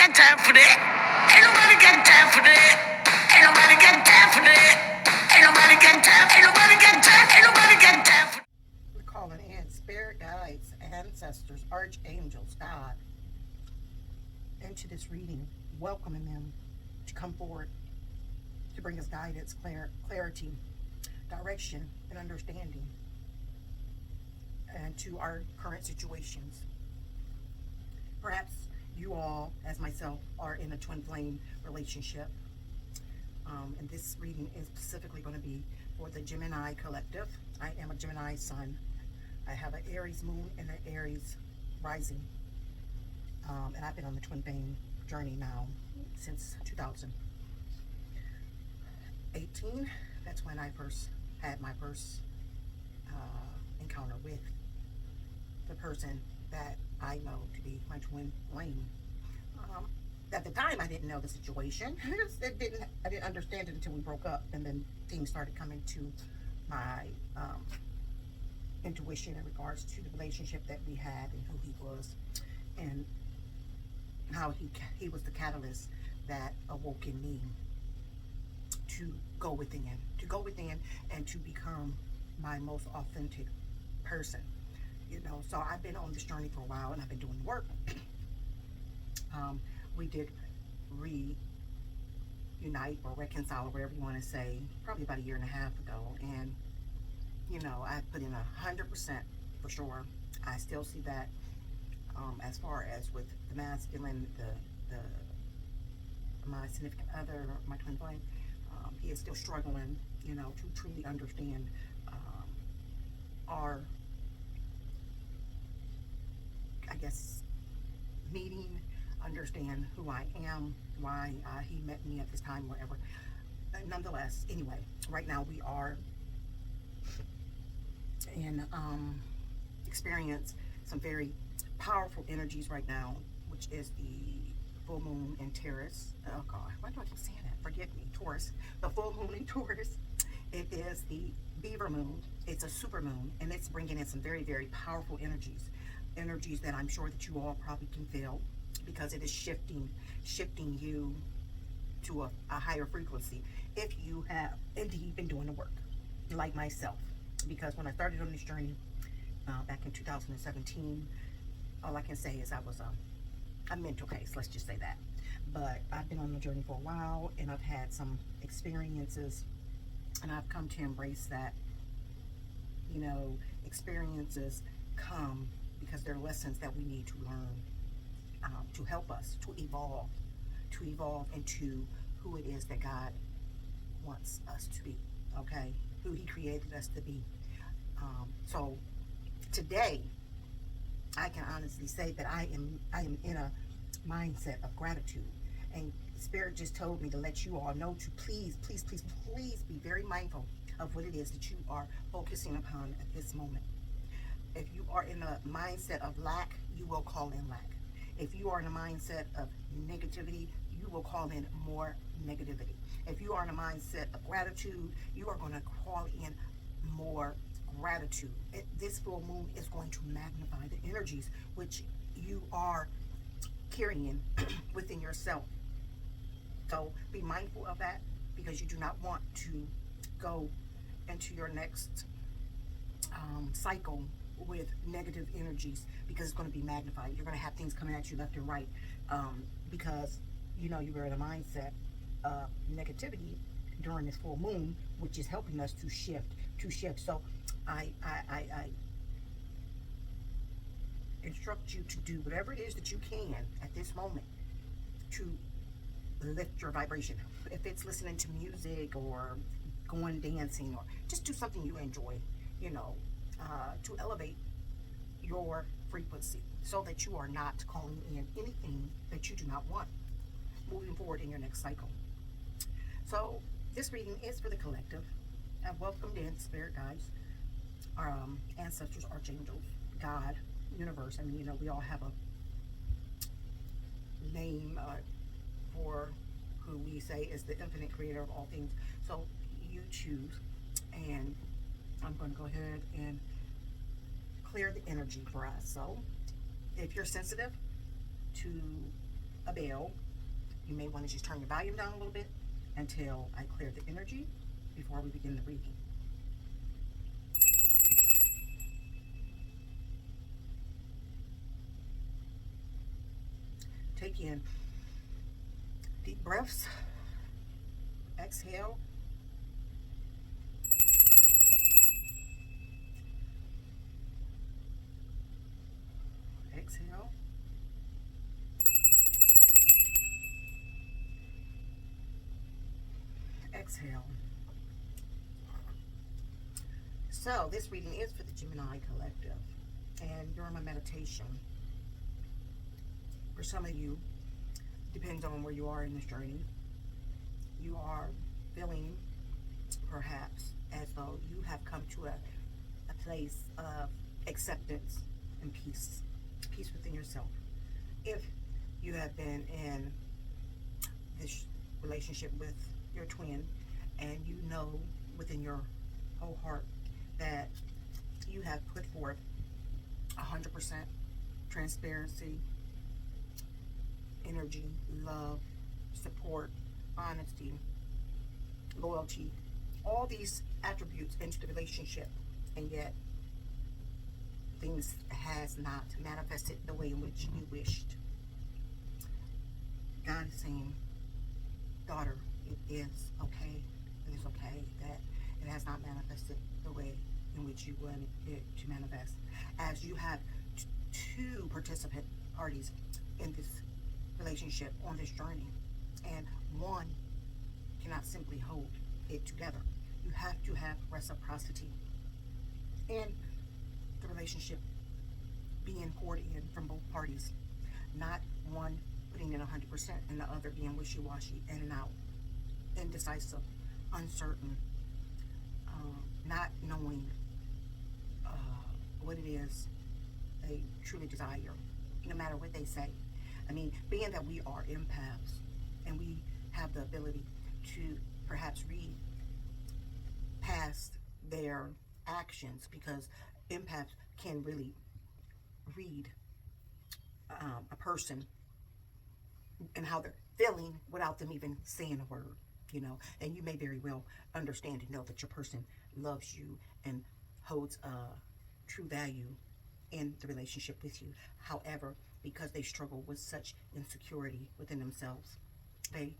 got time for that. Ain't nobody got time for that. Ain't nobody got time for that. Ain't nobody got time. Ain't nobody got time. Ain't nobody got time for that. We're calling in spirit guides, ancestors, archangels, God, into this reading, welcoming them to come forward to bring us guidance, clarity, direction, and understanding, and to our current situations. Perhaps you all, as myself, are in a twin flame relationship. And this reading is specifically going to be for the Gemini collective. I am a Gemini sun. I have an Aries moon and an Aries rising. And I've been on the twin flame journey now since 2018. That's when I first had my first encounter with the person that I know to be my twin flame. At the time, I didn't know the situation. I didn't understand it until we broke up, and then things started coming to my intuition in regards to the relationship that we had and who he was, and how he was the catalyst that awoke in me to go within, and to become my most authentic person. So I've been on this journey for a while, and I've been doing the work. We did reunite or reconcile, or whatever you want to say, probably about a year and a half ago. And, I put in 100% for sure. I still see that as far as with the masculine, my significant other, my twin flame, he is still struggling, to truly understand our, I guess, meeting, understand who I am, why he met me at this time, whatever. Nonetheless, anyway, right now we are in experience some very powerful energies right now, which is the full moon in Taurus. Oh God, why do I keep saying that? Forgive me, Taurus. The full moon in Taurus. It is the beaver moon. It's a super moon, and it's bringing in some very, very powerful energies that I'm sure that you all probably can feel, because it is shifting you to a higher frequency if you have indeed been doing the work, like myself. Because when I started on this journey back in 2017, all I can say is I was a mental case, let's just say that. But I've been on the journey for a while, and I've had some experiences, and I've come to embrace that. Experiences come because they're lessons that we need to learn, to help us to evolve into who it is that God wants us to be, okay? Who he created us to be. So today, I can honestly say that I am in a mindset of gratitude. And Spirit just told me to let you all know to please be very mindful of what it is that you are focusing upon at this moment. If you are in a mindset of lack, you will call in lack. If you are in a mindset of negativity, you will call in more negativity. If you are in a mindset of gratitude, you are going to call in more gratitude. This full moon is going to magnify the energies which you are carrying within yourself. So be mindful of that, because you do not want to go into your next cycle with negative energies, because it's going to be magnified. You're going to have things coming at you left and right, because you were in a mindset of negativity during this full moon, which is helping us to shift. So I instruct you to do whatever it is that you can at this moment to lift your vibration. If it's listening to music or going dancing, or just do something you enjoy, to elevate your frequency, so that you are not calling in anything that you do not want moving forward in your next cycle. So this reading is for the collective. I've welcomed in spirit guides, ancestors, archangels, God, universe. We all have a name for who we say is the infinite creator of all things. So you choose, and I'm going to go ahead and clear the energy for us. So if you're sensitive to a bell. You may want to just turn your volume down a little bit until I clear the energy before we begin the reading. Take in deep breaths. Exhale. Exhale. Exhale. So this reading is for the Gemini collective, and during my meditation, for some of you, depends on where you are in this journey, you are feeling perhaps as though you have come to a place of acceptance and peace within yourself. If you have been in this relationship with your twin, and you know within your whole heart that you have put forth 100% transparency, energy, love, support, honesty, loyalty, all these attributes into the relationship, and yet things has not manifested the way in which you wished. God is saying, daughter, it is okay. It is okay that it has not manifested the way in which you wanted it to manifest. As you have two participant parties in this relationship on this journey, and one cannot simply hold it together. You have to have reciprocity in the relationship being poured in from both parties, not one putting in 100% and the other being wishy-washy, in and out, indecisive, uncertain, not knowing what it is they truly desire, no matter what they say. I mean, being that we are empaths and we have the ability to perhaps read past their actions, because empaths can really read a person and how they're feeling without them even saying a word, you know. And you may very well understand and know that your person loves you and holds a true value in the relationship with you. However, because they struggle with such insecurity within themselves, they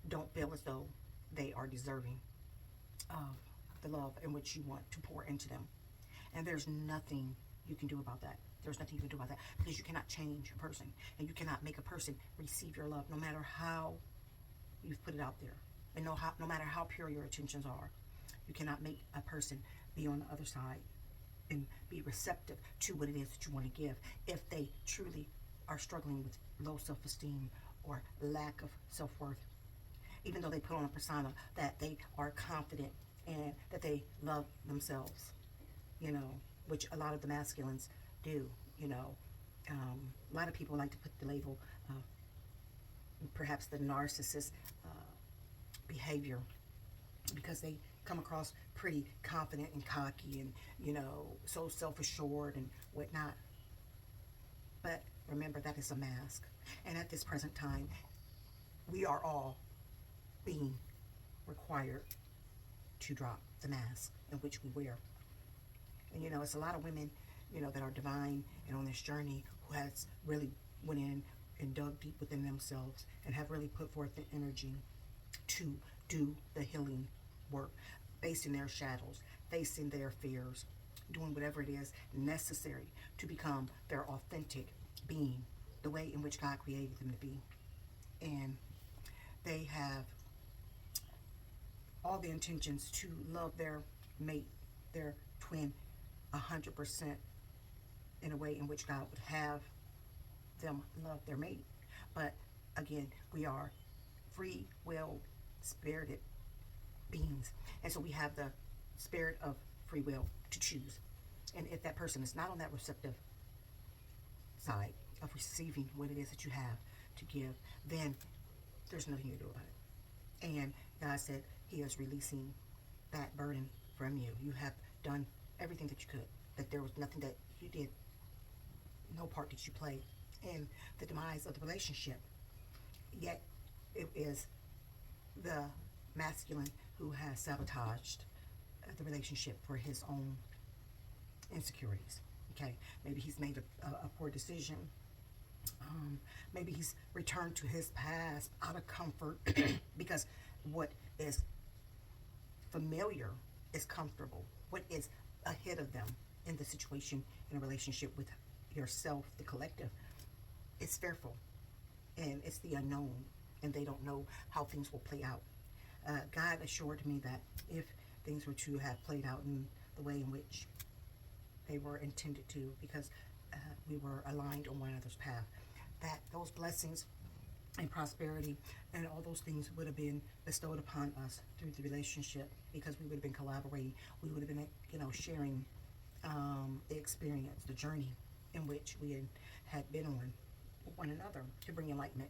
don't feel as though they are deserving of the love in which you want to pour into them. And there's nothing you can do about that. There's nothing you can do about that, because you cannot change a person, and you cannot make a person receive your love, no matter how you've put it out there, and no matter how pure your intentions are. You cannot make a person be on the other side and be receptive to what it is that you want to give if they truly are struggling with low self-esteem or lack of self-worth. Even though they put on a persona that they are confident and that they love themselves, you know, which a lot of the masculines do, you know. A lot of people like to put the label perhaps the narcissist behavior, because they come across pretty confident and cocky and, you know, so self-assured and whatnot. But remember, that is a mask. And at this present time, we are all being required to drop the mask in which we wear. And, you know, it's a lot of women, you know, that are divine and on this journey who has really went in and dug deep within themselves and have really put forth the energy to do the healing work, facing their shadows, facing their fears, doing whatever it is necessary to become their authentic being, the way in which God created them to be. And they have all the intentions to love their mate, their twin, 100% in a way in which God would have them love their mate. But again, we are free will spirited beings, and so we have the spirit of free will to choose. And if that person is not on that receptive side of receiving what it is that you have to give, then there's nothing you can do about it. And God said he is releasing that burden from you. You have done everything that you could, that there was nothing that you did, no part that you played in the demise of the relationship. Yet it is the masculine who has sabotaged the relationship for his own insecurities. Okay, maybe he's made a poor decision. Maybe he's returned to his past out of comfort because what is familiar is comfortable. What is ahead of them in the situation, in a relationship with yourself, the collective, is fearful, and it's the unknown, and they don't know how things will play out. God assured me that if things were to have played out in the way in which they were intended to, because we were aligned on one another's path, that those blessings and prosperity and all those things would have been bestowed upon us through the relationship, because we would have been collaborating. We would have been, sharing the experience, the journey in which we had been on with one another, to bring enlightenment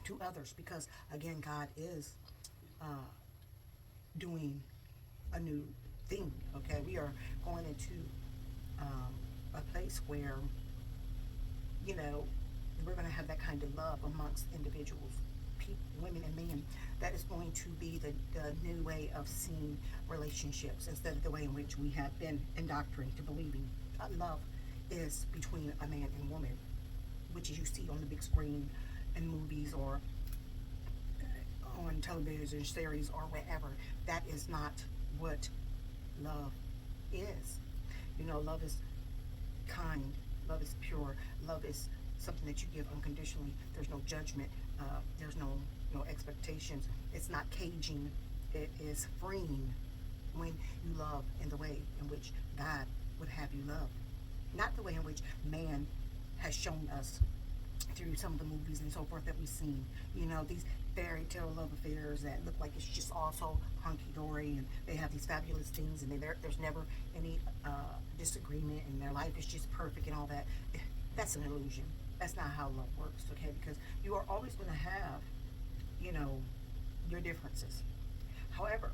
to others. Because again, God is doing a new thing. Okay, we are going into a place where, we're going to have that kind of love amongst individuals, people, women and men, that is going to be the new way of seeing relationships, instead of the way in which we have been indoctrinated to believing love is between a man and woman, which you see on the big screen in movies or on television series or wherever. That is not what love is. Love is kind, love is pure, love is something that you give unconditionally. There's no judgment, there's no expectations. It's not caging, it is freeing when you love in the way in which God would have you love, not the way in which man has shown us through some of the movies and so forth that we've seen. These fairy tale love affairs that look like it's just all so hunky-dory, and they have these fabulous things, and there's never any disagreement, and their life is just perfect and all that. That's an illusion. That's not how love works, okay? Because you are always going to have, your differences. However,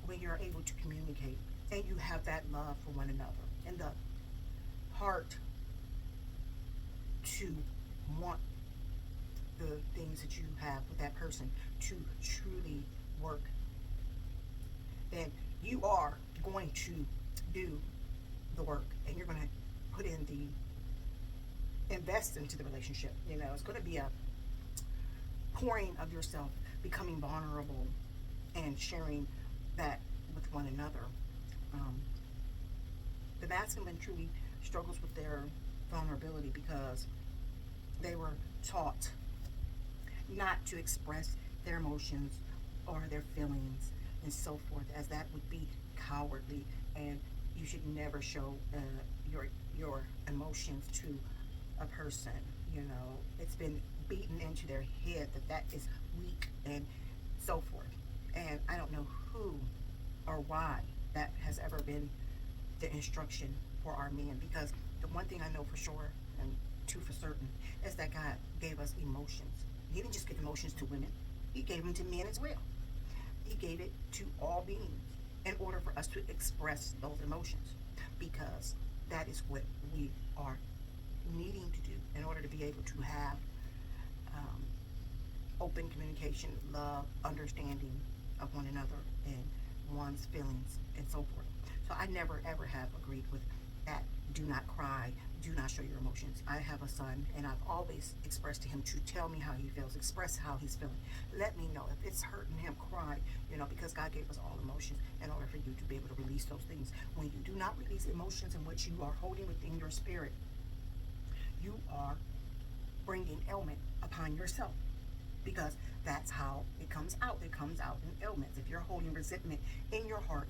when you're able to communicate and you have that love for one another and the heart to want the things that you have with that person to truly work, then you are going to do the work, and you're going to put in the invest into the relationship. It's going to be a pouring of yourself, becoming vulnerable, and sharing that with one another. The masculine truly struggles with their vulnerability because they were taught not to express their emotions or their feelings and so forth, as that would be cowardly, and you should never show your emotions to a person. It's been beaten into their head that is weak and so forth, and I don't know who or why that has ever been the instruction for our men, because the one thing I know for sure, and two for certain, is that God gave us emotions. He didn't just give emotions to women, he gave them to men as well. He gave it to all beings in order for us to express those emotions, because that is what we are needing to do in order to be able to have open communication, love, understanding of one another and one's feelings and so forth. So I never ever have agreed with that. Do not cry, do not show your emotions. I have a son, and I've always expressed to him to tell me how he feels, express how he's feeling. Let me know if it's hurting him, cry, because God gave us all emotions in order for you to be able to release those things. When you do not release emotions in which you are holding within your spirit, you are bringing ailment upon yourself, because that's how it comes out. It comes out in ailments. If you're holding resentment in your heart,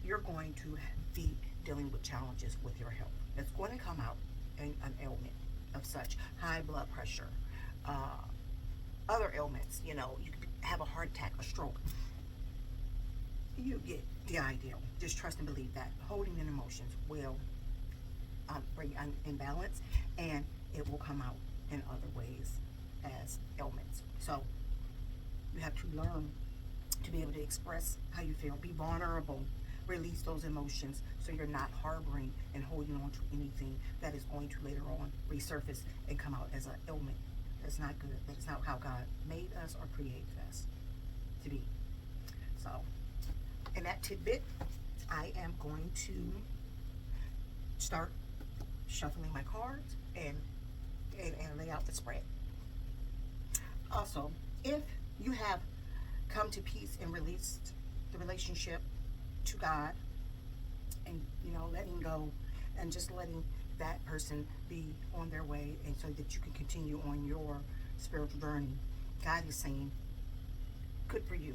you're going to be dealing with challenges with your health. It's going to come out in an ailment of such high blood pressure, other ailments. You could have a heart attack, a stroke. You get the idea. Just trust and believe that holding in emotions will bring an imbalance, and it will come out in other ways as ailments. So you have to learn to be able to express how you feel, be vulnerable, release those emotions, so you're not harboring and holding on to anything that is going to later on resurface and come out as an ailment That's not good. That is not how God made us or created us to be. So, in that tidbit, I am going to start shuffling my cards and lay out the spread. Also, if you have come to peace and released the relationship to God, and letting go and just letting that person be on their way, and so that you can continue on your spiritual journey, God is saying, good for you,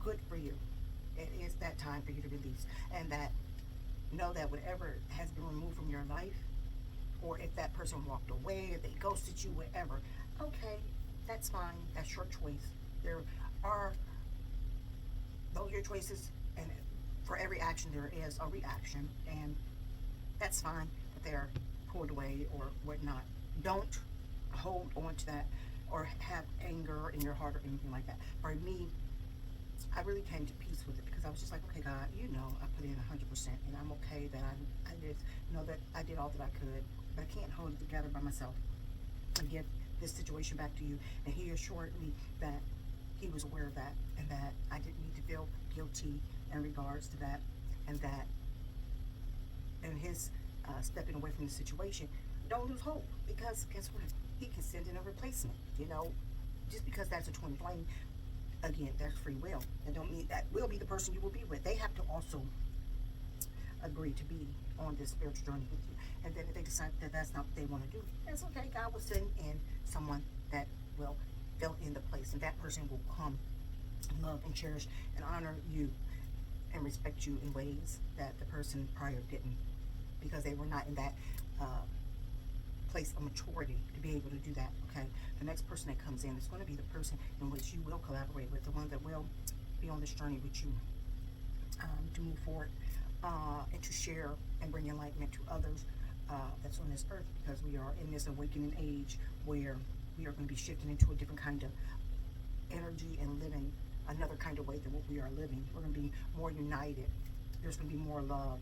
good for you. It is that time for you to release, and that know that whatever has been removed from your life, or if that person walked away, if they ghosted you, whatever, okay, that's fine. That's your choice. There are those are your choices, and for every action there is a reaction, and that's fine that they're pulled away or whatnot. Don't hold on to that or have anger in your heart or anything like that. For me, I really came to peace with it, because I was just like, okay, God, I put in 100%, and I'm okay that I did that I did all that I could, but I can't hold it together by myself. I give this situation back to you. And He assured me that He was aware of that, and that I didn't need to feel guilty in regards to that, and that in His stepping away from the situation, don't lose hope, because guess what? He can send in a replacement. Just because that's a twin flame, again, that's free will. That don't mean that will be the person you will be with. They have to also agree to be on this spiritual journey with you. And then if they decide that that's not what they want to do, that's okay. God will send in someone that will fill in the place, and that person will come, love and cherish and honor you and respect you in ways that the person prior didn't, because they were not in that place of maturity to be able to do that. Okay, the next person that comes in is going to be the person in which you will collaborate with, the one that will be on this journey with you, to move forward, and to share and bring enlightenment to others that's on this earth, because we are in this awakening age where we are going to be shifting into a different kind of energy and living another kind of way than what we are living. We're going to be more united. There's going to be more love,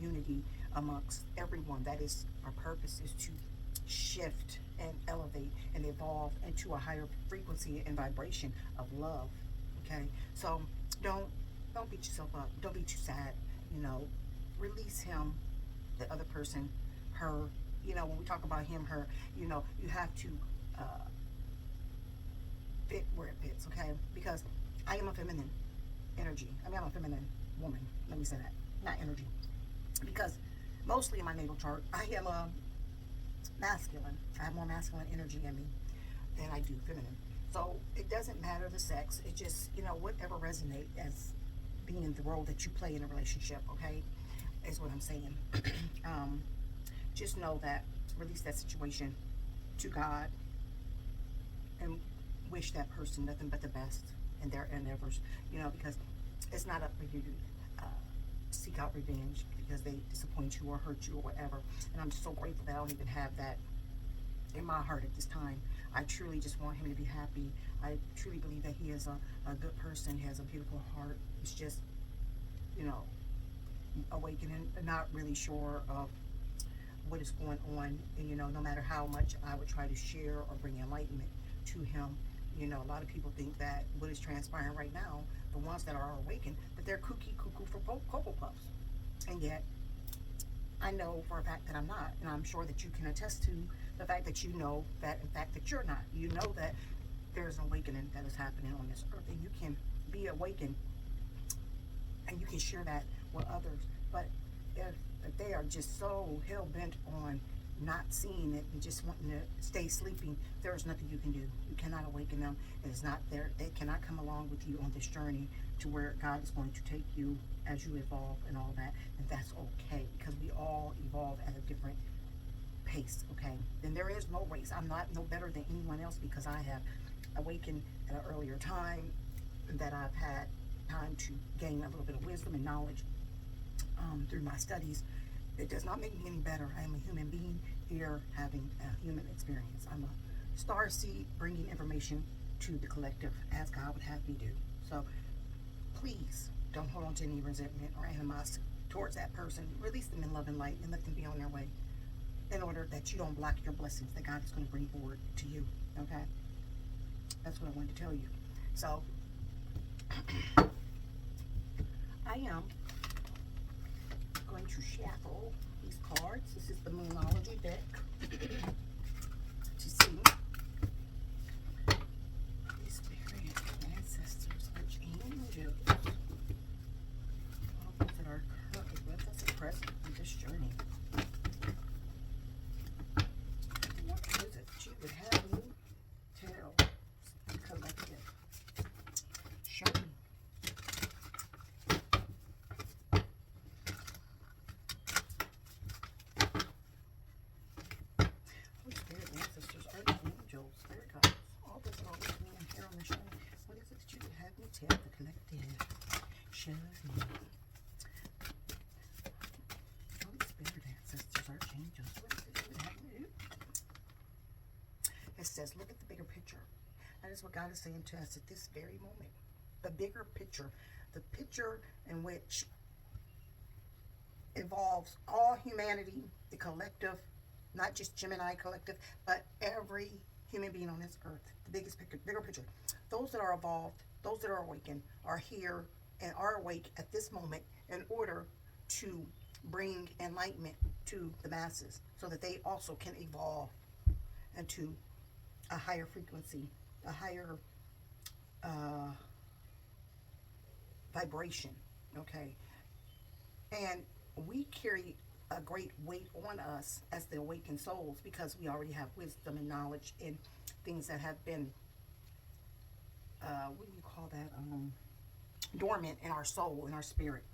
unity amongst everyone. That is our purpose, is to shift and elevate and evolve into a higher frequency and vibration of love. Okay, so don't beat yourself up. Don't be too sad. Release him, the other person, her. When we talk about him, her, you have to fit where it fits. Okay, because I am a feminine energy. I'm a feminine woman. Let me say that, not energy, because mostly in my natal chart, I am a masculine. I have more masculine energy in me than I do feminine. So it doesn't matter the sex. It just, whatever resonates as being the role that you play in a relationship, okay, is what I'm saying. Just know that, release that situation to God, and wish that person nothing but the best in their endeavors, because it's not up for you to seek out revenge because they disappoint you or hurt you or whatever. And I'm just so grateful that I don't even have that in my heart at this time. I truly just want him to be happy. I truly believe that he is a good person. He has a beautiful heart. It's just, awakening, not really sure of what is going on. And, no matter how much I would try to share or bring enlightenment to him, a lot of people think that what is transpiring right now, the ones that are awakened, that they're cuckoo for Cocoa Puffs. And yet, I know for a fact that I'm not. And I'm sure that you can attest to the fact that that, in fact, that you're not. You know that there's an awakening that is happening on this earth, and you can be awakened, and you can share that with others. But if they are just so hell-bent on not seeing it and just wanting to stay sleeping, there's nothing you can do. You cannot awaken them. It is not there. They cannot come along with you on this journey to where God is going to take you as you evolve and all that. And that's okay, because we all evolve at a different pace, okay? Then there is no race. I'm not no better than anyone else because I have awakened at an earlier time, that I've had time to gain a little bit of wisdom and knowledge through my studies. It does not make me any better. I am a human being here having a human experience. I'm a star seed bringing information to the collective as God would have me do. So please don't hold on to any resentment or animosity towards that person. Release them in love and light and let them be on their way. in order that you don't block your blessings that God is going to bring forward to you. Okay? That's what I wanted to tell you. So, I am going to shuffle these cards. This is the Moonology deck to see these various ancestors, archangels, all those that are currently with us and present in this journey. What is it that you would have me tell? Collective. Show me. Holy Spirit, ancestors, archangels, spirit guides, all this all with me and here on the show. What is it that you would have me tell the collective? Show me. Holy Spirit, ancestors, archangels, what is it you would have me do? It says, look at the bigger picture. That is what God is saying to us at this very moment. The bigger picture. The picture in which involves all humanity, the collective, not just Gemini collective, but every human being on this earth. The biggest picture, bigger picture. Those that are evolved, those that are awakened, are here and are awake at this moment in order to bring enlightenment to the masses so that they also can evolve into a higher frequency, a higher vibration, okay? And we carry a great weight on us as the awakened souls because we already have wisdom and knowledge in things that have been, what do you call that, dormant in our soul, in our spirit.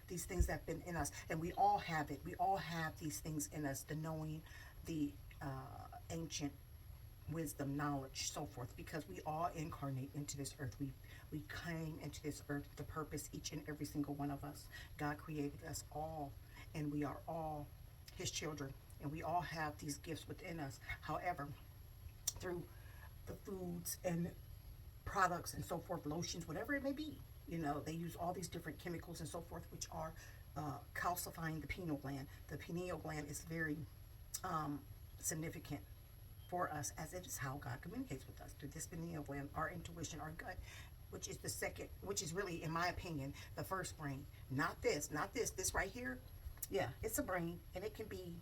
These things that have been in us, and we all have it. We all have these things in us, the knowing, the ancient wisdom, knowledge, so forth, because we all incarnate into this earth. We came into this earth with a purpose, each and every single one of us. God created us all, and we are all his children, and we all have these gifts within us. However, through the foods and products and so forth, lotions, whatever it may be, you know, they use all these different chemicals and so forth, which are calcifying the pineal gland. The pineal gland is very significant for us, as it is how God communicates with us, through this pineal gland, our intuition, our gut, which is the second, which is really, in my opinion, the first brain. Not this, this right here. Yeah, it's a brain, and it can be,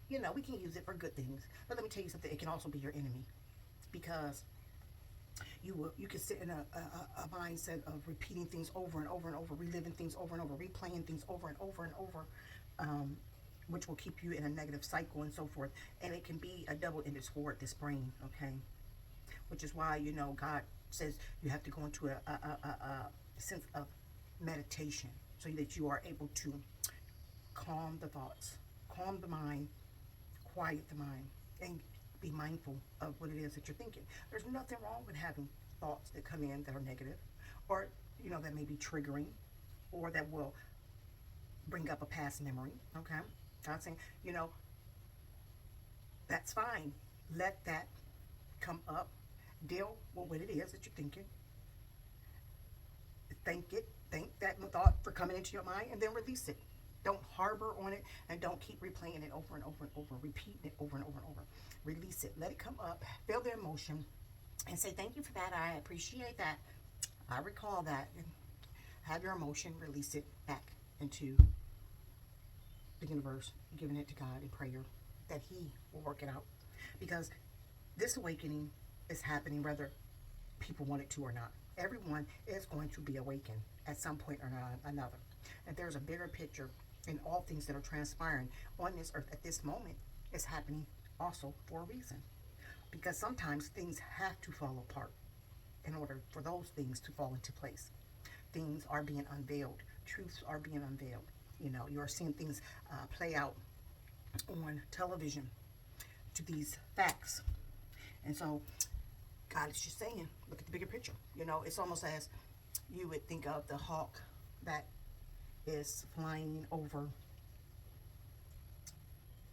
you know, we can use it for good things. But let me tell you something, it can also be your enemy, because you can sit in a mindset of repeating things over and over and over, reliving things over and over, replaying things over and over and over, which will keep you in a negative cycle and so forth. And it can be a double-ended sword, this brain, okay? Which is why, you know, God says you have to go into a sense of meditation so that you are able to calm the thoughts, calm the mind, quiet the mind, and be mindful of what it is that you're thinking. There's nothing wrong with having thoughts that come in that are negative, or, you know, that may be triggering, or that will bring up a past memory, okay? God's saying, you know, that's fine. Let that come up. Deal with what it is that you're thinking. Thank that thought for coming into your mind, and then release it. Don't harbor on it, and don't keep replaying it over and over and over, repeating it over and over and over. Release it. Let it come up. Feel the emotion, and say, thank you for that. I appreciate that. I recall that. And have your emotion. Release it back into the universe, giving it to God in prayer that He will work it out. Because this awakening is happening whether people want it to or not. Everyone is going to be awakened at some point or another. And there's a bigger picture in all things that are transpiring on this earth at this moment. Is happening also for a reason. Because sometimes things have to fall apart in order for those things to fall into place. Things are being unveiled. Truths are being unveiled. You know, you are seeing things play out on television to these facts. And so God is just saying, look at the bigger picture. You know, it's almost as you would think of the hawk that is flying over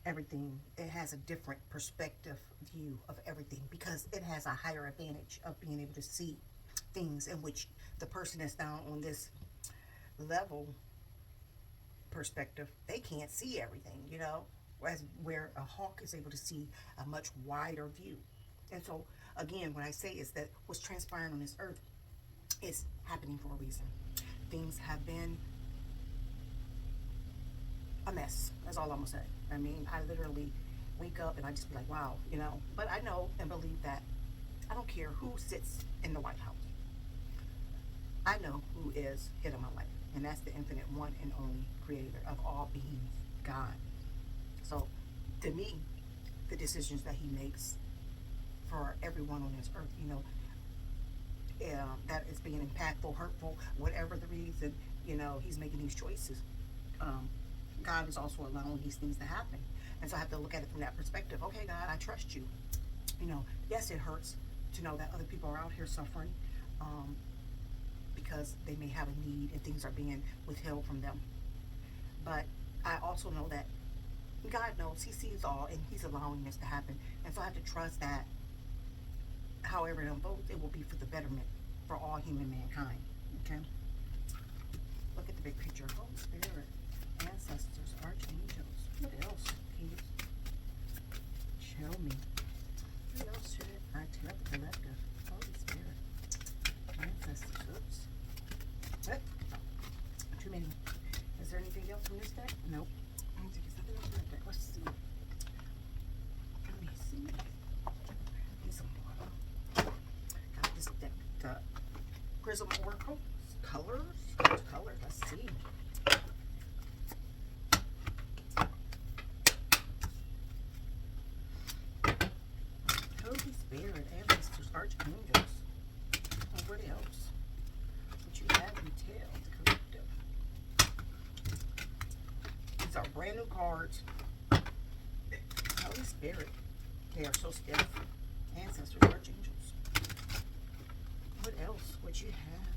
everything. It has a different perspective view of everything because it has a higher advantage of being able to see things in which the person that's down on this level perspective, they can't see everything, you know. where a hawk is able to see a much wider view. And so, again, what I say is that what's transpiring on this earth is happening for a reason. Things have been a mess. That's all I'm gonna say. I mean, I literally wake up and I just be like, wow, you know. But I know and believe that I don't care who sits in the White House. I know who is head of my life, and that's the infinite one and only creator of all beings, God. So, to me, the decisions that he makes for everyone on this earth, you know, that is being impactful, hurtful, whatever the reason, you know, he's making these choices. God is also allowing these things to happen. And so I have to look at it from that perspective. Okay, God, I trust you. You know, yes, it hurts to know that other people are out here suffering because they may have a need and things are being withheld from them. But I also know that God knows, he sees all, and he's allowing this to happen. And so I have to trust that however it unfolds, it will be for the betterment for all human mankind. Okay? Look at the big picture. Holy Spirit, ancestors, archangels. What else? Please show me. What else should I tell the collective? Holy Spirit, ancestors. Oops. What? Too many. Is there anything else from this deck? Nope. I don't think there's nothing else from that deck. Let's see. Let me see. Need some water. Got this deck, the Prism Oracle. Colors. Colors. Let's see. Holy Spirit, ancestors, archangels. Oh, what else? What you have me tell the collective. These are brand new cards. Holy Spirit. They are so stiff. Ancestors, archangels. What else would you have?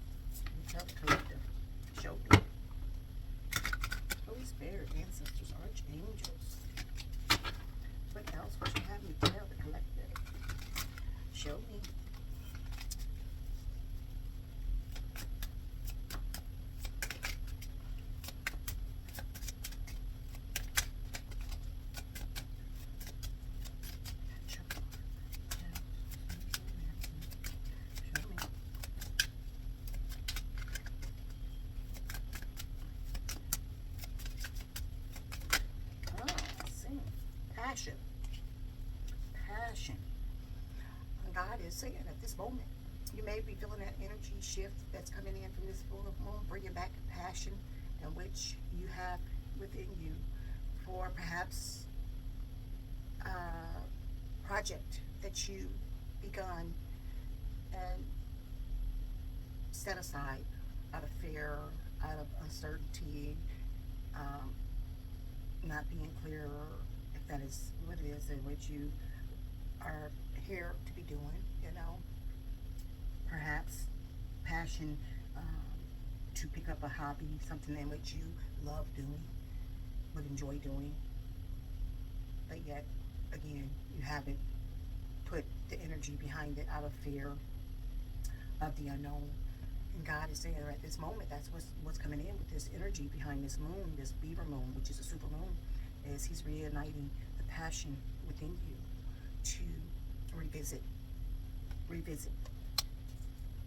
You tell the collective. Show me. Holy Spirit, ancestors, archangels. What else would you have me tell the collective? Show me. Passion. Passion. God is saying at this moment, you may be feeling that energy shift that's coming in from this full moon, bringing back passion in which you have within you for perhaps a project that you begun and set aside out of fear, out of uncertainty, not being clear if that is what it is in which you are here to be doing, you know. Perhaps passion to pick up a hobby, something in which you love doing, would enjoy doing, but yet, again, you haven't put the energy behind it out of fear of the unknown. And God is saying at this moment, that's what's coming in with this energy behind this moon, this beaver moon, which is a super moon, is he's reigniting the passion within you to revisit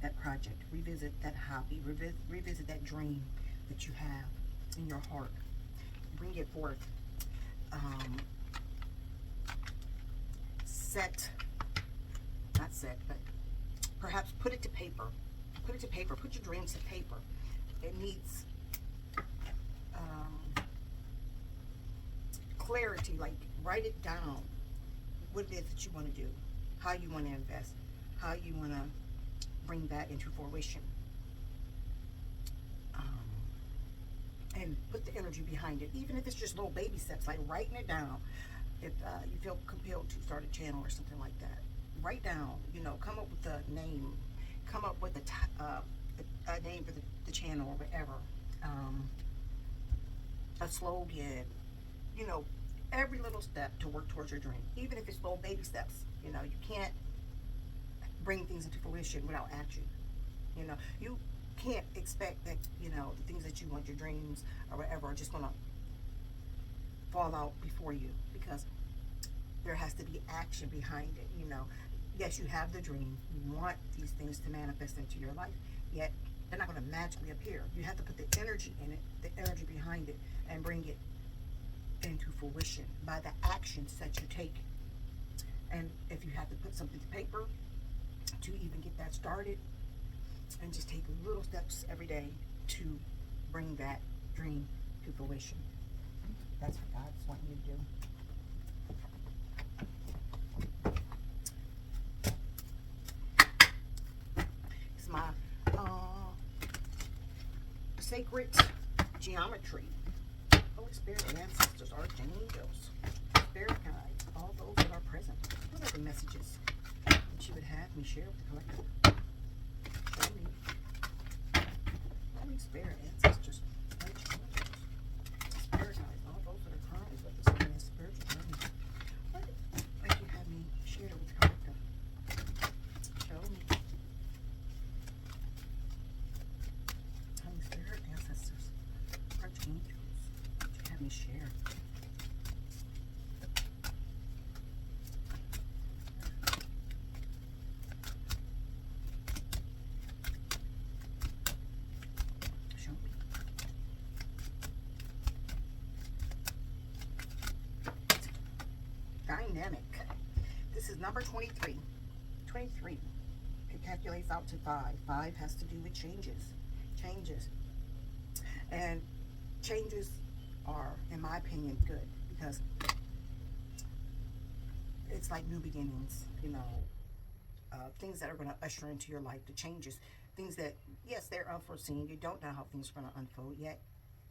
that project, revisit that hobby, revisit that dream that you have in your heart. Bring it forth. Not set, but perhaps put it to paper. Put it to paper. Put your dreams to paper. It needs clarity. Like, write it down. What it is that you want to do. How you want to invest. How you want to bring that into fruition. And put the energy behind it. Even if it's just little baby steps, like writing it down. If you feel compelled to start a channel or something like that. Write down, you know, come up with a name. Come up with a name for the channel or whatever. A slogan. You know, every little step to work towards your dream. Even if it's little baby steps. You know, you can't bring things into fruition without action. You know, you can't expect that, you know, the things that you want, your dreams or whatever, are just gonna fall out before you, because there has to be action behind it. Yes, you have the dream, you want these things to manifest into your life, yet they're not going to magically appear. You have to put the energy in it, the energy behind it, and bring it into fruition by the actions that you take. And if you have to put something to paper to even get that started, and just take little steps every day to bring that dream to fruition. That's what God's wanting you to do. It's my sacred geometry. Holy Spirit, ancestors, archangels, spirit guides, all those that are present. What are the messages that you would have me share with the collective? Show me. Holy Spirit, ancestors, archangels, spirit guides, all those that are currently with us in this spiritual journey. What would you have me share with the collective? Show me. Holy Spirit, ancestors, archangels, what would you have me share? Dynamic. This is number 23. 23. It calculates out to 5. 5 has to do with changes. Changes. And changes are, in my opinion, good, because it's like new beginnings, things that are going to usher into your life, the changes, things that, yes, they're unforeseen. You don't know how things are going to unfold, yet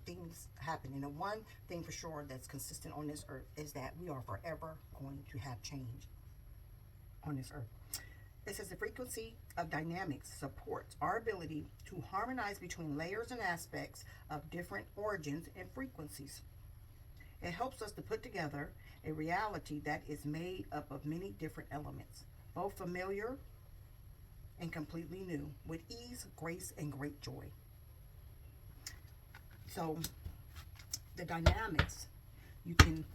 things happen. And the one thing for sure that's consistent on this earth is that we are forever going to have change on this earth. It says the frequency of dynamics supports our ability to harmonize between layers and aspects of different origins and frequencies. It helps us to put together a reality that is made up of many different elements, both familiar and completely new, with ease, grace, and great joy. So the dynamics, you can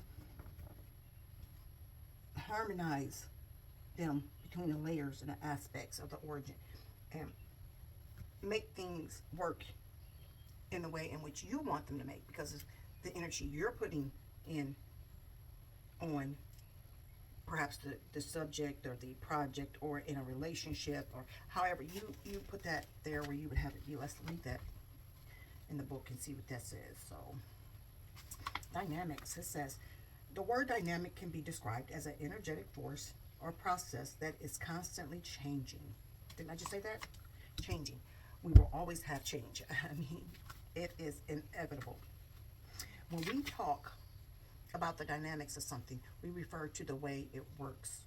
harmonize them between the layers and the aspects of the origin, and make things work in the way in which you want them to make, because it's the energy you're putting in on perhaps the subject or the project, or in a relationship, or however you put that there where you would have it be. Let's read that in the book and see what that says. So dynamics, it says the word dynamic can be described as an energetic force or process that is constantly changing. Didn't I just say that? Changing. We will always have change. I mean, it is inevitable. When we talk about the dynamics of something, we refer to the way it works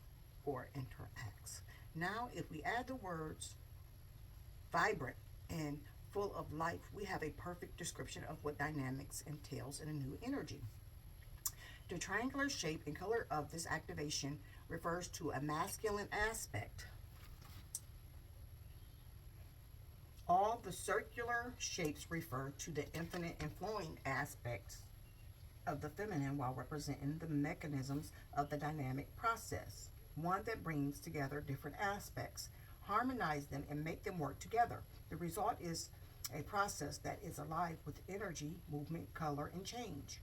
or interacts. Now, if we add the words vibrant and full of life, we have a perfect description of what dynamics entails in a new energy. The triangular shape and color of this activation refers to a masculine aspect. All the circular shapes refer to the infinite and flowing aspects of the feminine, while representing the mechanisms of the dynamic process, one that brings together different aspects, harmonize them, and make them work together. The result is a process that is alive with energy, movement, color, and change.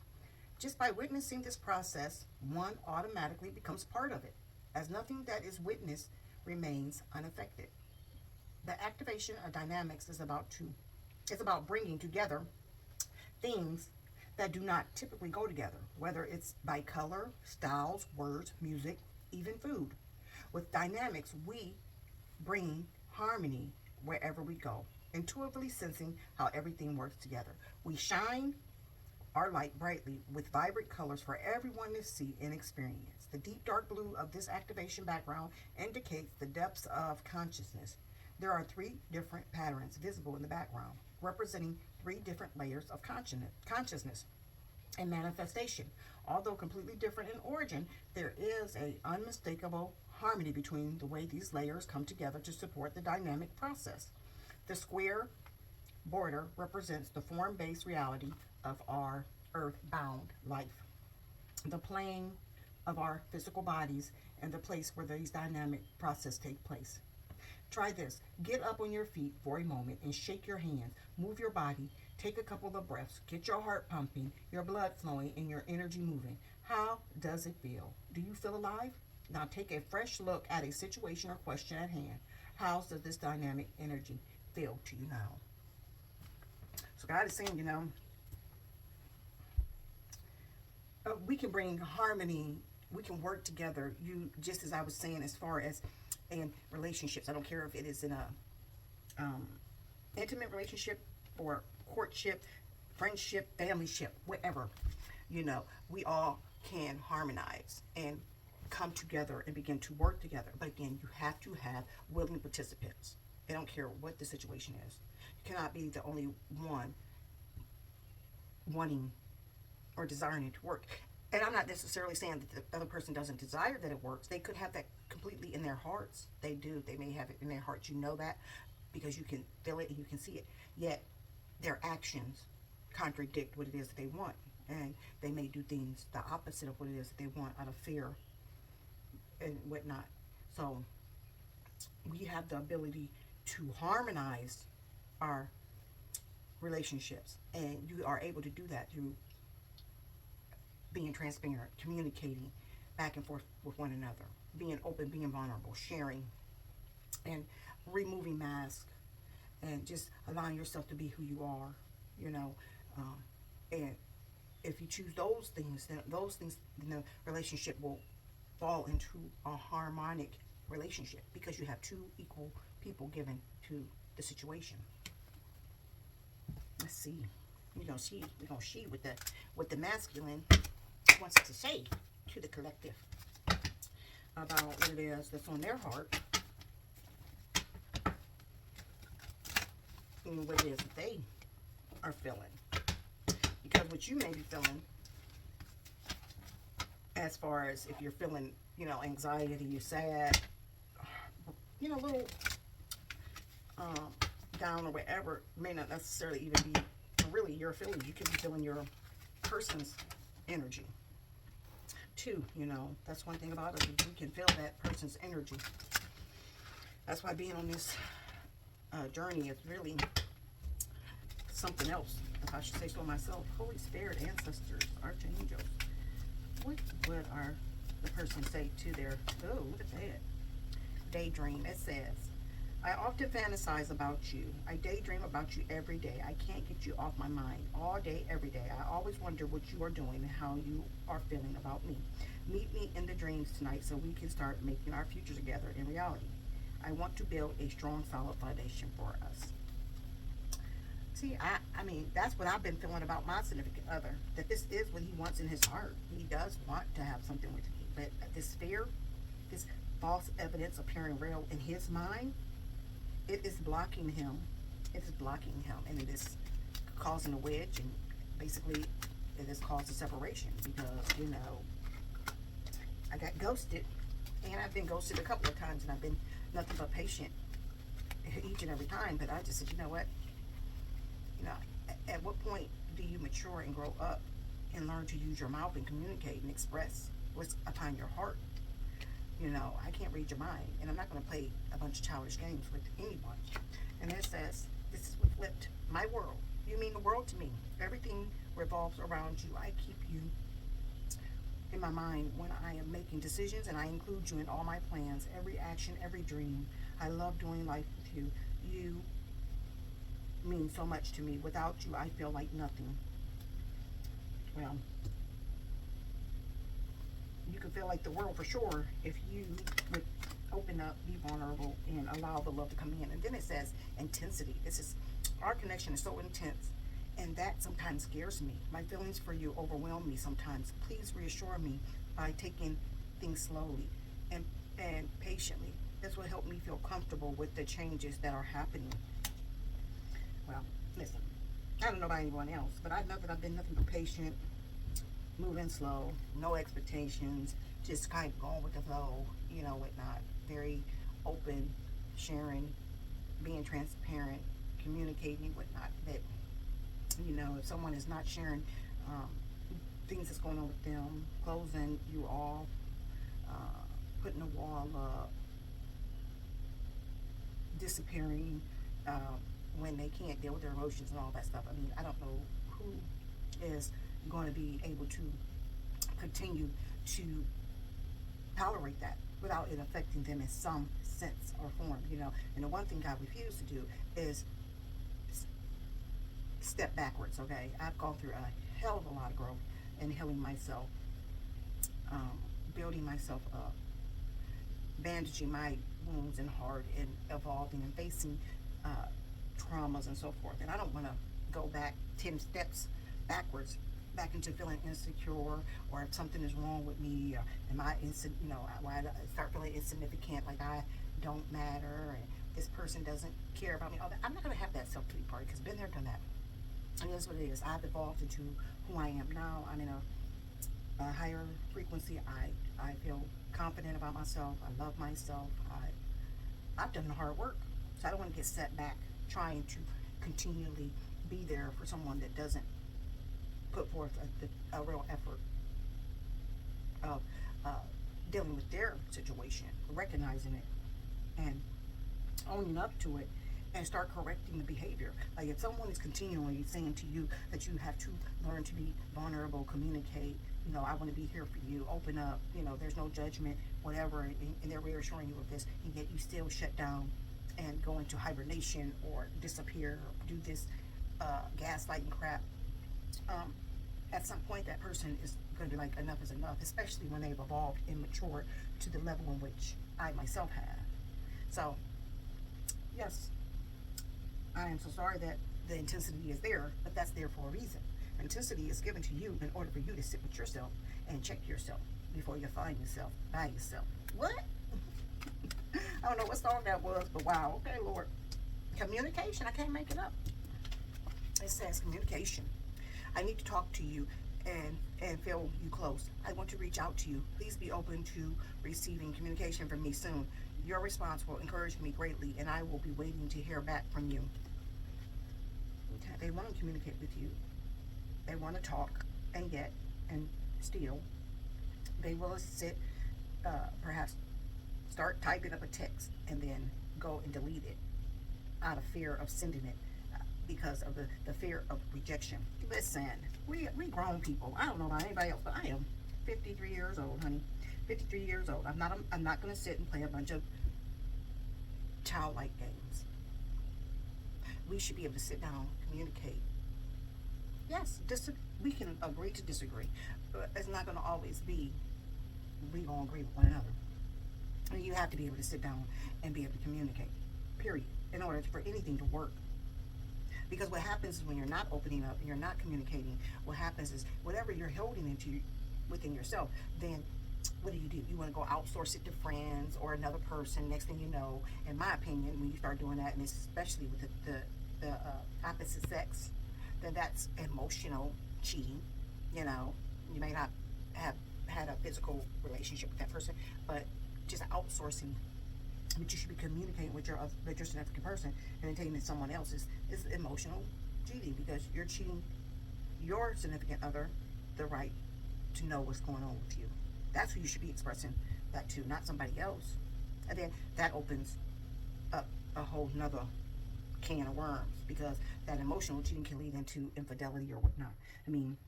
Just by witnessing this process, one automatically becomes part of it, as nothing that is witnessed remains unaffected. The activation of dynamics is about bringing together things that do not typically go together, whether it's by color, styles, words, music, even food. With dynamics, we bring harmony wherever we go, intuitively sensing how everything works together. We shine our light brightly with vibrant colors for everyone to see and experience. The deep dark blue of this activation background indicates the depths of consciousness. There are 3 different patterns visible in the background, representing 3 different layers of consciousness and manifestation. Although completely different in origin, there is an unmistakable harmony between the way these layers come together to support the dynamic process. The square border represents the form-based reality of our earth-bound life. the plane of our physical bodies and the place where these dynamic processes take place. Try this. Get up on your feet for a moment and shake your hands. Move your body. Take a couple of breaths. Get your heart pumping, your blood flowing, and your energy moving. How does it feel? Do you feel alive? Now take a fresh look at a situation or question at hand. How does this dynamic energy feel to you now? So God is saying, we can bring harmony. We can work together. You, just as I was saying, as far as in relationships, I don't care if it is in a intimate relationship or courtship, friendship, familyship, whatever. We all can harmonize and come together and begin to work together. But again, you have to have willing participants. I don't care what the situation is. You cannot be the only one wanting or desiring it to work. And I'm not necessarily saying that the other person doesn't desire that it works. They could have that completely in their hearts. They do. They may have it in their hearts. You know that because you can feel it and you can see it. Yet their actions contradict what it is that they want. And they may do things the opposite of what it is that they want out of fear and whatnot. So we have the ability to harmonize our relationships. And you are able to do that through being transparent, communicating back and forth with one another, being open, being vulnerable, sharing, and removing masks, and just allowing yourself to be who you are, and if you choose those things, then the relationship will fall into a harmonic relationship because you have two equal people given to the situation. Let's see. We're gonna see what the masculine wants to say to the collective about what it is that's on their heart and what it is that they are feeling. Because what you may be feeling, as far as if you're feeling, anxiety, you're sad, a little down or whatever, may not necessarily even be really your feelings. You could be feeling your person's energy too. That's one thing about it. We can feel that person's energy. That's why being on this journey is really something else, if I should say so myself. Holy Spirit, ancestors, archangels, what would the person say to their, look at that, daydream? It says, I often fantasize about you. I daydream about you every day. I can't get you off my mind all day, every day. I always wonder what you are doing and how you are feeling about me. Meet me in the dreams tonight so we can start making our future together in reality. I want to build a strong, solid foundation for us. See, I mean, that's what I've been feeling about my significant other, that this is what he wants in his heart. He does want to have something with me, but this fear, this false evidence appearing real in his mind, it is blocking him. It is blocking him, and it is causing a wedge, and basically it has caused a separation because, I got ghosted, and I've been ghosted a couple of times, and I've been nothing but patient each and every time, but I just said, you know what? At what point do you mature and grow up and learn to use your mouth and communicate and express what's upon your heart? I can't read your mind, and I'm not going to play a bunch of childish games with anyone. And it says, this is what flipped my world. You mean the world to me. Everything revolves around you. I keep you in my mind when I am making decisions, and I include you in all my plans, every action, every dream. I love doing life with you. You mean so much to me. Without you, I feel like nothing. Well, you can feel like the world for sure if you would open up, be vulnerable, and allow the love to come in. And then it says intensity. This is, our connection is so intense, and that sometimes scares me. My feelings for you overwhelm me sometimes. Please reassure me by taking things slowly and patiently. This will help me feel comfortable with the changes that are happening. Well, listen, I don't know about anyone else, but I know that I've been nothing but patient, moving slow, no expectations, just kind of going with the flow, whatnot. Very open, sharing, being transparent, communicating, whatnot. That, if someone is not sharing things that's going on with them, closing you off, putting a wall up, disappearing when they can't deal with their emotions and all that stuff. I mean, I don't know who is going to be able to continue to tolerate that without it affecting them in some sense or form, you know. And the one thing I refuse to do is step backwards, okay? I've gone through a hell of a lot of growth and healing myself, building myself up, bandaging my wounds and heart, and evolving and facing traumas and so forth. And I don't want to go back 10 steps backwards, back into feeling insecure, or if something is wrong with me, or am I why I start feeling insignificant, like I don't matter, and this person doesn't care about me. All that. I'm not going to have that self-pity party, because been there, done that. And that's what it is. I've evolved into who I am now. I'm in a higher frequency. I feel confident about myself. I love myself. I've done the hard work, so I don't want to get set back trying to continually be there for someone that doesn't put forth a real effort of dealing with their situation, recognizing it, and owning up to it, and start correcting the behavior. Like if someone is continually saying to you that you have to learn to be vulnerable, communicate, you know, I want to be here for you, open up, you know, there's no judgment, whatever, and they're reassuring you of this, and yet you still shut down and go into hibernation or disappear or do this gaslighting crap, at some point that person is going to be like, enough is enough, especially when they've evolved and matured to the level in which I myself have. So yes, I am so sorry that the intensity is there, but that's there for a reason. Intensity is given to you in order for you to sit with yourself and check yourself before you find yourself by yourself. What? I don't know what song that was, but wow, okay, Lord. Communication, I can't make it up. It says communication. I need to talk to you and feel you close. I want to reach out to you. Please be open to receiving communication from me soon. Your response will encourage me greatly, and I will be waiting to hear back from you. Okay, they want to communicate with you. They want to talk, and yet, and still, they will sit, perhaps start typing up a text and then go and delete it out of fear of sending it, because of the fear of rejection. Listen, we grown people. I don't know about anybody else, but I am 53 years old, honey. 53 years old. I'm not going to sit and play a bunch of childlike games. We should be able to sit down, communicate. Yes, we can agree to disagree, but it's not going to always be we going to agree with one another. And you have to be able to sit down and be able to communicate, period, in order for anything to work. Because what happens is when you're not opening up and you're not communicating, what happens is whatever you're holding into within yourself, then what do? You want to go outsource it to friends or another person. Next thing you know, in my opinion, when you start doing that, and especially with the opposite sex, then that's emotional cheating. You know, you may not have had a physical relationship with that person, but just outsourcing. But you should be communicating with your significant person, and then taking it to someone else is emotional cheating, because you're cheating your significant other the right to know what's going on with you. That's who you should be expressing that to, not somebody else. And then that opens up a whole nother can of worms, because that emotional cheating can lead into infidelity or whatnot. I mean,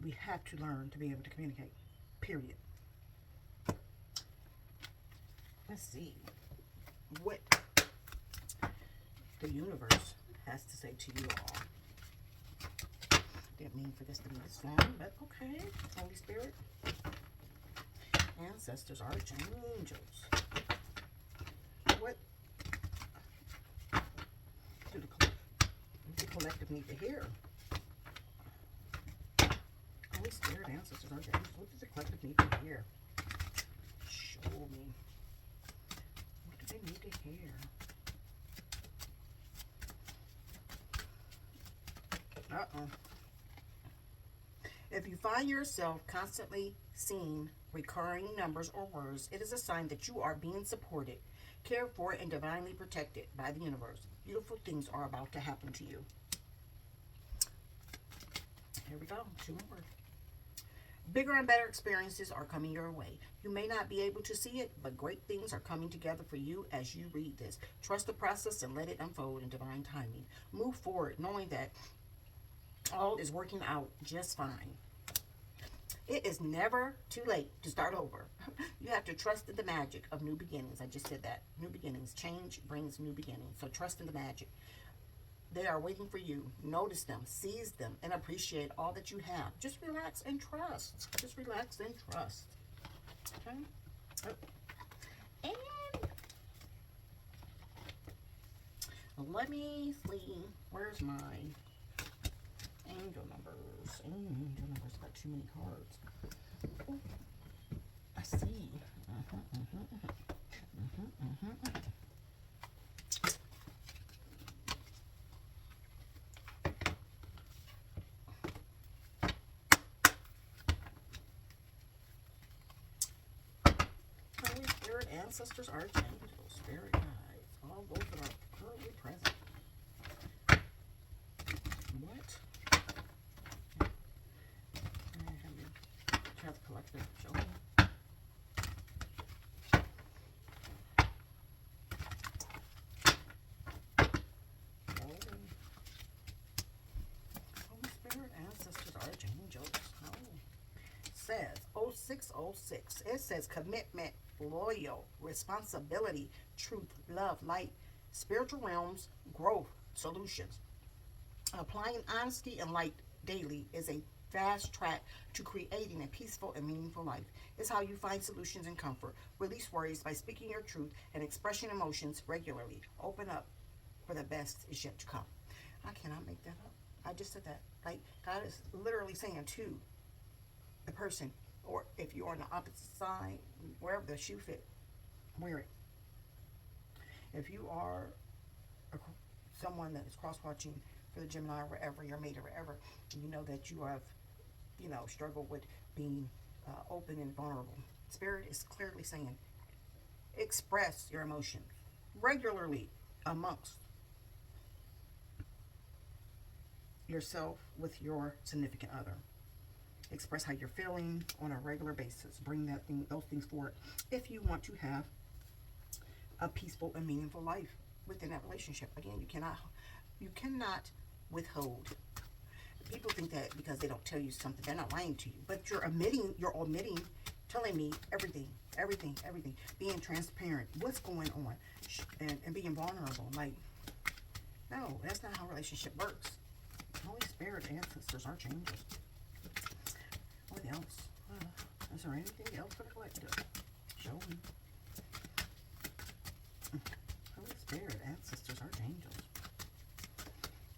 we have to learn to be able to communicate, period. Let's see what the universe has to say to you all. Didn't mean for this to be this long, but okay. Holy Spirit, ancestors, archangels, what do the collective need to hear? Holy Spirit, ancestors, archangels, what does the collective need to hear? Show me. What do they need to hear? If you find yourself constantly seeing recurring numbers or words, it is a sign that you are being supported, cared for, and divinely protected by the universe. Beautiful things are about to happen to you. Here we go. Two more. Bigger and better experiences are coming your way. You may not be able to see it, but great things are coming together for you as you read this. Trust the process and let it unfold in divine timing. Move forward knowing that all is working out just fine. It is never too late to start over. You have to trust in the magic of new beginnings. I just said that. New beginnings. Change brings new beginnings. So trust in the magic. They are waiting for you. Notice them, seize them, and appreciate all that you have. Just relax and trust. Just relax and trust. Okay? Oh. And let me see. Where's my angel numbers? Angel numbers. Got too many cards. Ooh. I see. Holy Spirit, ancestors, archangels, spirit guides, all those that are currently present. What? Have the collective show me. Holy Spirit, ancestors, archangels. Oh. Says 0606. It says commitment, loyal, responsibility, truth, love, light, spiritual realms, growth, solutions. Applying honesty and light daily is a fast track to creating a peaceful and meaningful life. It's how you find solutions and comfort. Release worries by speaking your truth and expressing emotions regularly. Open up, for the best is yet to come. I cannot make that up. I just said that. Like, God is literally saying to the person, or if you're on the opposite side, wherever the shoe fit, wear it. If you are someone that is cross-watching for the Gemini or wherever, your mate or wherever, you know that you have, struggled with being open and vulnerable. Spirit is clearly saying, express your emotions regularly amongst yourself with your significant other. Express how you're feeling on a regular basis. Bring those things forward if you want to have a peaceful and meaningful life within that relationship. Again, you cannot withhold. People think that because they don't tell you something, they're not lying to you. But you're omitting, telling me everything. Being transparent, what's going on, and being vulnerable. Like, no, that's not how a relationship works. Holy Spirit, ancestors, archangels. What else? Is there anything else for the collective? Show me. Holy Spirit, ancestors, archangels.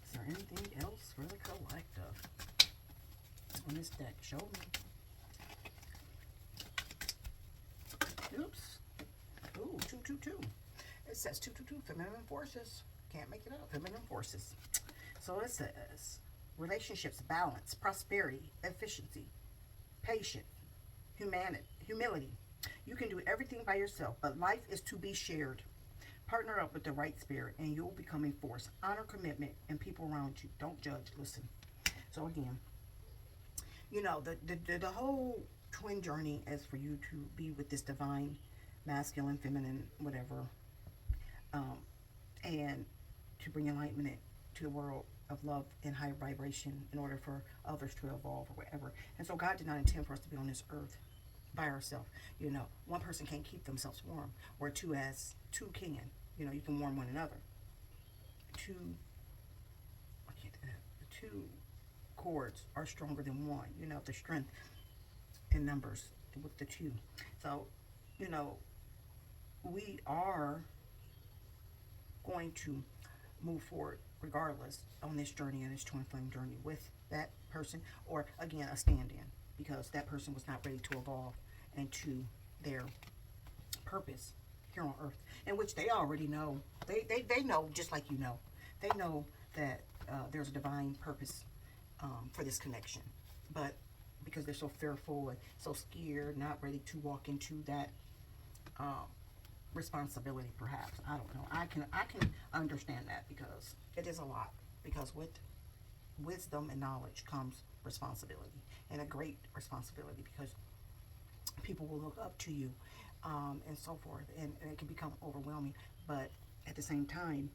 Is there anything else for the collective on this deck? Show me. Oops. Ooh, 222. It says 222, feminine forces. Can't make it up. Feminine forces. So it says relationships, balance, prosperity, efficiency, patience, humility. You can do everything by yourself, but life is to be shared. Partner up with the right spirit, and you'll become a force. Honor commitment and people around you. Don't judge. Listen. So again, the whole twin journey is for you to be with this divine, masculine, feminine, whatever, and to bring enlightenment to the world of love and high vibration in order for others to evolve or whatever. And so God did not intend for us to be on this earth by ourselves. One person can't keep themselves warm, where two can. You can warm one another. The two cords are stronger than one. The strength in numbers with the two. So, we are going to move forward regardless on this journey and this twin flame journey with that person, or again a stand-in, because that person was not ready to evolve into their purpose here on earth, in which they already know. They know, just like they know that there's a divine purpose for this connection, but because they're so fearful and so scared, not ready to walk into that responsibility, perhaps. I don't know. I can understand that, because it is a lot. Because with wisdom and knowledge comes responsibility. and a great responsibility, because people will look up to you, and so forth, and it can become overwhelming. But at the same time,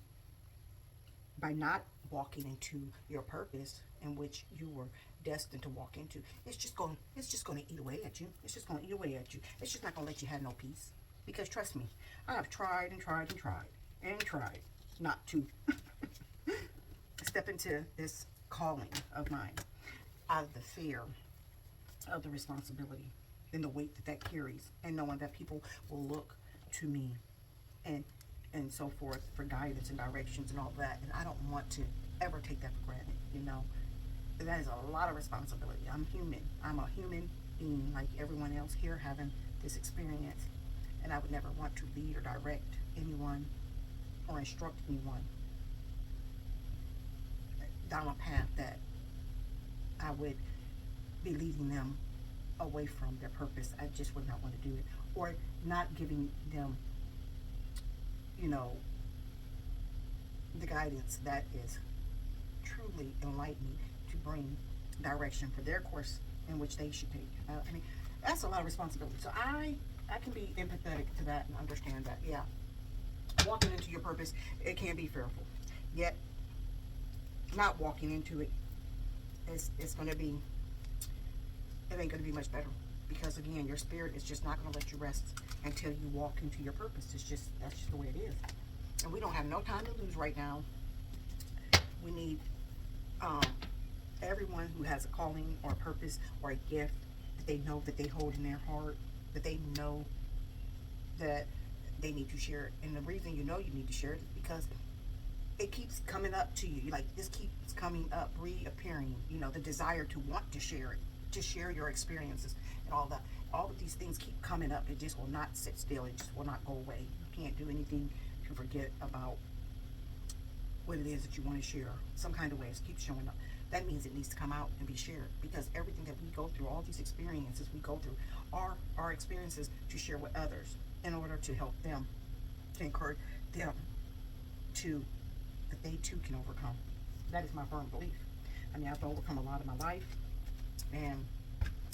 by not walking into your purpose in which you were destined to walk into, it's just going to eat away at you. It's just going to eat away at you. It's just not going to let you have no peace. Because trust me, I have tried and tried and tried and tried not to step into this calling of mine out of the fear of the responsibility and the weight that that carries, and knowing that people will look to me and so forth for guidance and directions and all that. And I don't want to ever take that for granted, you know. That is a lot of responsibility. I'm human. I'm a human being like everyone else here, having this experience. And I would never want to lead or direct anyone or instruct anyone down a path that I would be leading them away from their purpose. I just would not want to do it. Or not giving them, you know, the guidance that is truly enlightening to bring direction for their course in which they should take. I mean, that's a lot of responsibility. So I can be empathetic to that and understand that, yeah, walking into your purpose, it can be fearful. Yet, not walking into it, it's going to be, it ain't going to be much better. Because again, your spirit is just not going to let you rest until you walk into your purpose. That's just the way it is. And we don't have no time to lose right now. We need everyone who has a calling or a purpose or a gift that they know that they hold in their heart, that they know that they need to share it. And the reason you know you need to share it is because it keeps coming up to you. Like, this keeps coming up, reappearing, you know, the desire to want to share it, to share your experiences and all that. All of these things keep coming up. It just will not sit still. It just will not go away. You can't do anything to forget about what it is that you want to share. Some kind of way it keeps showing up. That means it needs to come out and be shared, because everything that we go through, all these experiences we go through, are our experiences to share with others in order to help them, to encourage them to, that they too can overcome. That is my firm belief. I mean, I've overcome a lot in my life, and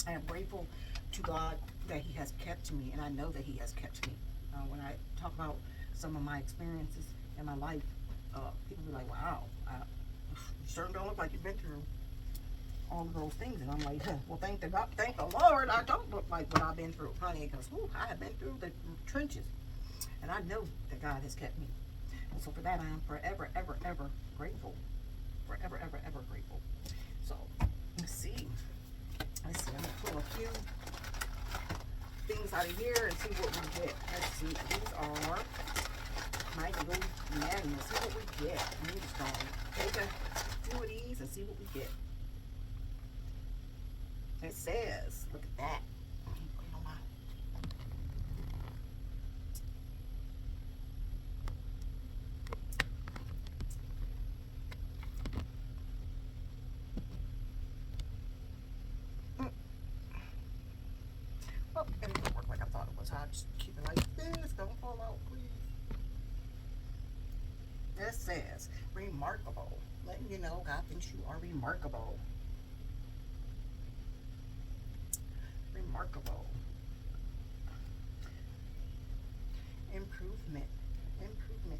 I am grateful to God that He has kept me, and I know that He has kept me. When I talk about some of my experiences in my life, people be like, wow, you certainly don't look like you've been through all of those things. And I'm like, well, thank the Lord, I don't look like what I've been through, honey, because I have been through the trenches, and I know that God has kept me. And so for that, I am forever, ever, ever grateful. Forever, ever, ever grateful. So, let's see. I'm going to pull a few things out of here and see what we get. Let's see. These are Michael Madness. See what we get. I'm just going to take a few of these and see what we get. It says, look at that. Oh, and it didn't work like I thought it was. I'll just keep it like this. Don't fall out, please. It says, remarkable. Letting you know God thinks you are remarkable. Remarkable. Improvement. Improvement.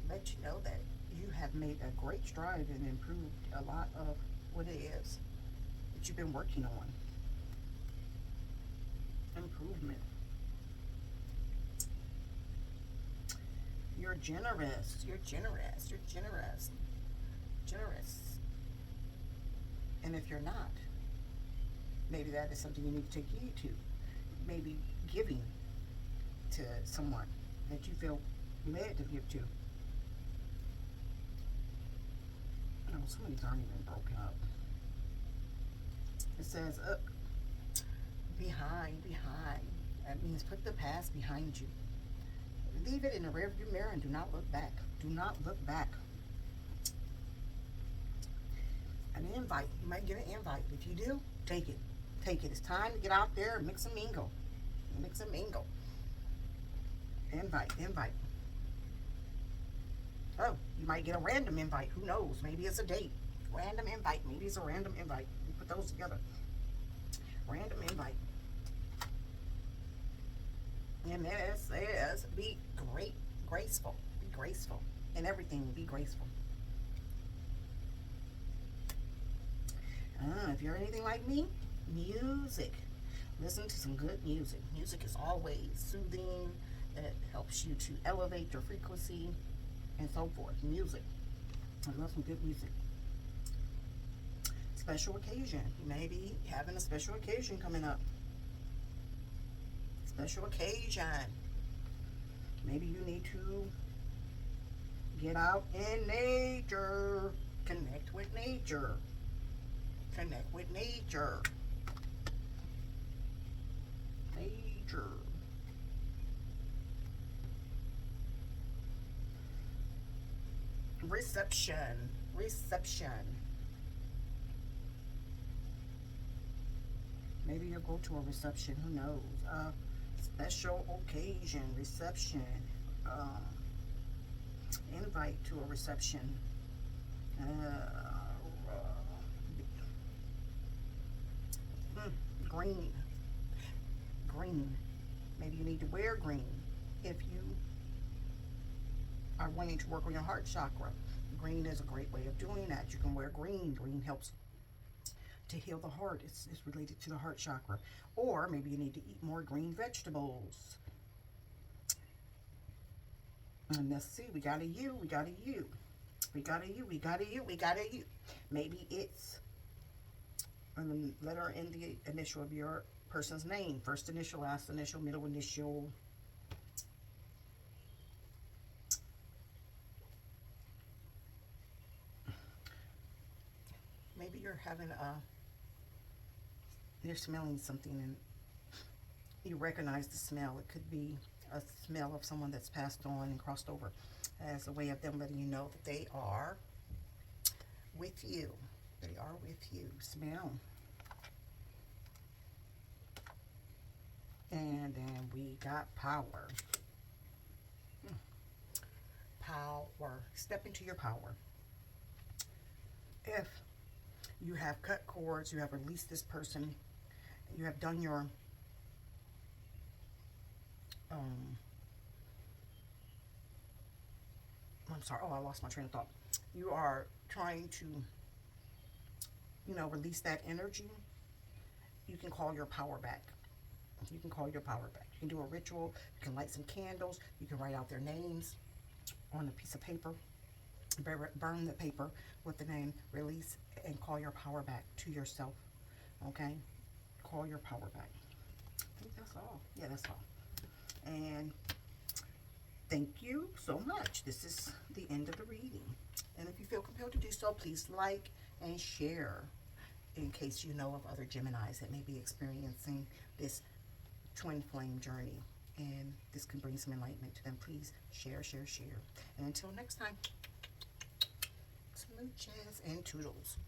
Let you know that you have made a great stride and improved a lot of what it is that you've been working on. Improvement. You're generous. You're generous. You're generous. Generous. And if you're not, maybe that is something you need to take heed to. Maybe giving to someone that you feel led to give to. Oh, some of these aren't even broken up. It says up. Behind. That means put the past behind you. Leave it in the rearview mirror and do not look back. Do not look back. An invite. You might get an invite. If you do, take it. Take it. It's time to get out there and mix and mingle. Mix and mingle. Invite. Oh, you might get a random invite. Who knows? Maybe it's a date. Random invite. Maybe it's a random invite. You put those together. Random invite. And it says, be graceful. Be graceful. In everything, be graceful. If you're anything like me, music. Listen to some good music. Music is always soothing. It helps you to elevate your frequency and so forth. Music. I love some good music. Special occasion. You may be having a special occasion coming up. Special occasion. Maybe you need to get out in nature. Connect with nature. Connect with nature. Nature. Reception. Reception. Maybe you'll go to a reception. Who knows? Special occasion. Reception. Invite to a reception. Green. Green. Maybe you need to wear green if you are wanting to work on your heart chakra. Green is a great way of doing that. You can wear green. Green helps to heal the heart. It's related to the heart chakra. Or maybe you need to eat more green vegetables. And let's see, we got a U, we got a U. We got a U, we got a U, we got a U. Maybe it's a letter in the initial of your person's name. First initial, last initial, middle initial. Maybe you're having you're smelling something and you recognize the smell. It could be a smell of someone that's passed on and crossed over, as a way of them letting you know that they are with you. They are with you. Smell. And then we got power. Power. Step into your power. If you have cut cords, you have released this person, you have done your I'm sorry, I lost my train of thought. You are trying to, release that energy. You can call your power back. You can call your power back. You can do a ritual. You can light some candles. You can write out their names on a piece of paper. Burn the paper with the name, release, and call your power back to yourself. Okay? Call your power back. I think that's all. Yeah, that's all. And thank you so much. This is the end of the reading. And if you feel compelled to do so, please like and share, in case you know of other Geminis that may be experiencing this twin flame journey. And this can bring some enlightenment to them. Please share, share, share. And until next time, smooches and toodles.